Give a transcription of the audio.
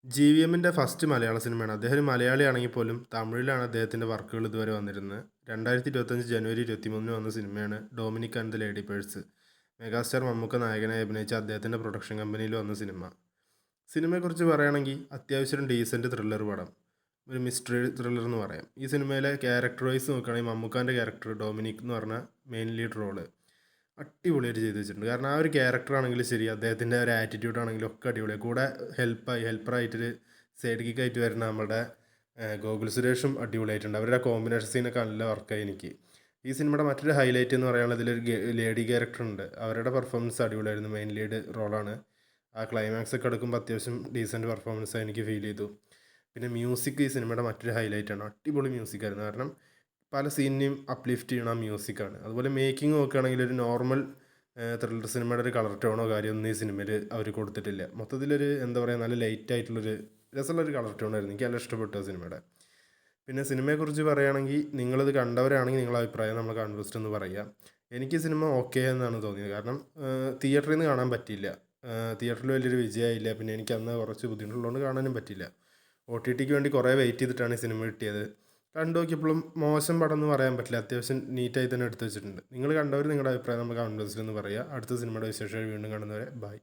ജി.വി.എമ്മിൻ്റെ first മലയാള സിനിമയാണ്. അദ്ദേഹം ഒരു മലയാളിയാണെങ്കിൽ പോലും തമിഴിലാണ് അദ്ദേഹത്തിൻ്റെ വർക്കുകൾ ഇതുവരെ വന്നിരുന്നത്. 2025 ജനുവരി 23 വന്ന സിനിമയാണ് Dominic and the lady purse. Megastar Mammukka നായകനായി അഭിനയിച്ച അദ്ദേഹത്തിൻ്റെ പ്രൊഡക്ഷൻ കമ്പനിയിൽ വന്ന സിനിമ. സിനിമയെക്കുറിച്ച് പറയുകയാണെങ്കിൽ അത്യാവശ്യം ഡീസൻറ്റ് ത്രില്ലർ പടം. ഒരു മിസ്റ്ററി ത്രില്ലർ എന്ന് പറയാം. ഈ സിനിമയിലെ ക്യാരക്ടർ വൈസ് നോക്കുകയാണെങ്കിൽ മമ്മൂക്കാൻ്റെ ക്യാരക്ടർ ഡൊമിനിക് എന്ന് പറഞ്ഞ മെയിൻ ലീഡ് റോള് അടിപൊളിയായിട്ട് ചെയ്ത് വെച്ചിട്ടുണ്ട്. കാരണം ആ ഒരു ക്യാരക്ടർ ആണെങ്കിലും ശരി, അദ്ദേഹത്തിൻ്റെ ഒരു ആറ്റിറ്റ്യൂഡ് ആണെങ്കിലും ഒക്കെ അടിപൊളിയാണ്. കൂടെ ഹെൽപ്പറായിട്ടൊരു സൈഡ് കിക്കായിട്ട് വരുന്ന നമ്മുടെ ഗോകുൽ സുരേഷും അടിപൊളിയായിട്ടുണ്ട്. അവരുടെ കോമ്പിനേഷൻ സീനൊക്കെ നല്ല വർക്കായി എനിക്ക്. ഈ സിനിമയുടെ മറ്റൊരു ഹൈലൈറ്റ് എന്ന് പറയുന്നത് ഇതിലൊരു ലേഡി ക്യാരക്ടർ ഉണ്ട്. അവരുടെ പെർഫോമൻസ് അടിപൊളിയായിരുന്നു. മെയിൻ ലീഡ് റോളാണ്. ആ ക്ലൈമാക്സ് ഒക്കെ എടുക്കുമ്പോൾ അത്യാവശ്യം ഡീസൻറ്റ് പെർഫോമൻസ് എനിക്ക് ഫീൽ ചെയ്തു. പിന്നെ മ്യൂസിക് ഈ സിനിമയുടെ മറ്റൊരു ഹൈലൈറ്റാണ്. അടിപൊളി മ്യൂസിക്കായിരുന്നു. കാരണം പല സീനിനെയും അപ്ലിഫ്റ്റ് ചെയ്യണ മ്യൂസിക്കാണ്. അതുപോലെ മേക്കിംഗ് നോക്കുകയാണെങ്കിൽ ഒരു നോർമൽ ത്രില്ലർ സിനിമയുടെ ഒരു കളർ ടോണോ കാര്യമൊന്നും ഈ സിനിമയിൽ അവർ കൊടുത്തിട്ടില്ല. മൊത്തത്തിലൊരു എന്താ പറയുക, നല്ല ലൈറ്റ് ആയിട്ടുള്ളൊരു രസമുള്ളൊരു കളർ ടോണായിരുന്നു. എനിക്ക് നല്ല ഇഷ്ടപ്പെട്ടു ആ സിനിമയുടെ. പിന്നെ സിനിമയെക്കുറിച്ച് പറയുകയാണെങ്കിൽ നിങ്ങളിത് കണ്ടവരാണെങ്കിൽ നിങ്ങളുടെ അഭിപ്രായം നമ്മൾ കൺവെസ്റ്റ് എന്ന് പറയുക. എനിക്ക് സിനിമ ഓക്കെ എന്നാണ് തോന്നിയത്. കാരണം തിയേറ്ററിൽ നിന്ന് കാണാൻ പറ്റിയില്ല. തിയേറ്ററിൽ വലിയൊരു വിജയമായില്ല. പിന്നെ എനിക്ക് അന്ന് കുറച്ച് ബുദ്ധിമുട്ടുള്ളതുകൊണ്ട് കാണാനും പറ്റിയില്ല. OTTക്ക് വേണ്ടി കുറേ വെയിറ്റ് ചെയ്തിട്ടാണ് ഈ സിനിമ കിട്ടിയത്. കണ്ടു നോക്കിയപ്പോഴും മോശം പടം എന്ന് പറയാൻ പറ്റില്ല. അത്യാവശ്യം നീറ്റായി തന്നെ എടുത്തു വെച്ചിട്ടുണ്ട്. നിങ്ങൾ കണ്ടവർ നിങ്ങളുടെ അഭിപ്രായം നമുക്ക് കമൻറ്റ് ബോക്സിൽ ഒന്ന് പറയുക. അടുത്ത സിനിമയുടെ വിശേഷങ്ങൾ വീണ്ടും കാണുന്നവരെ ബൈ.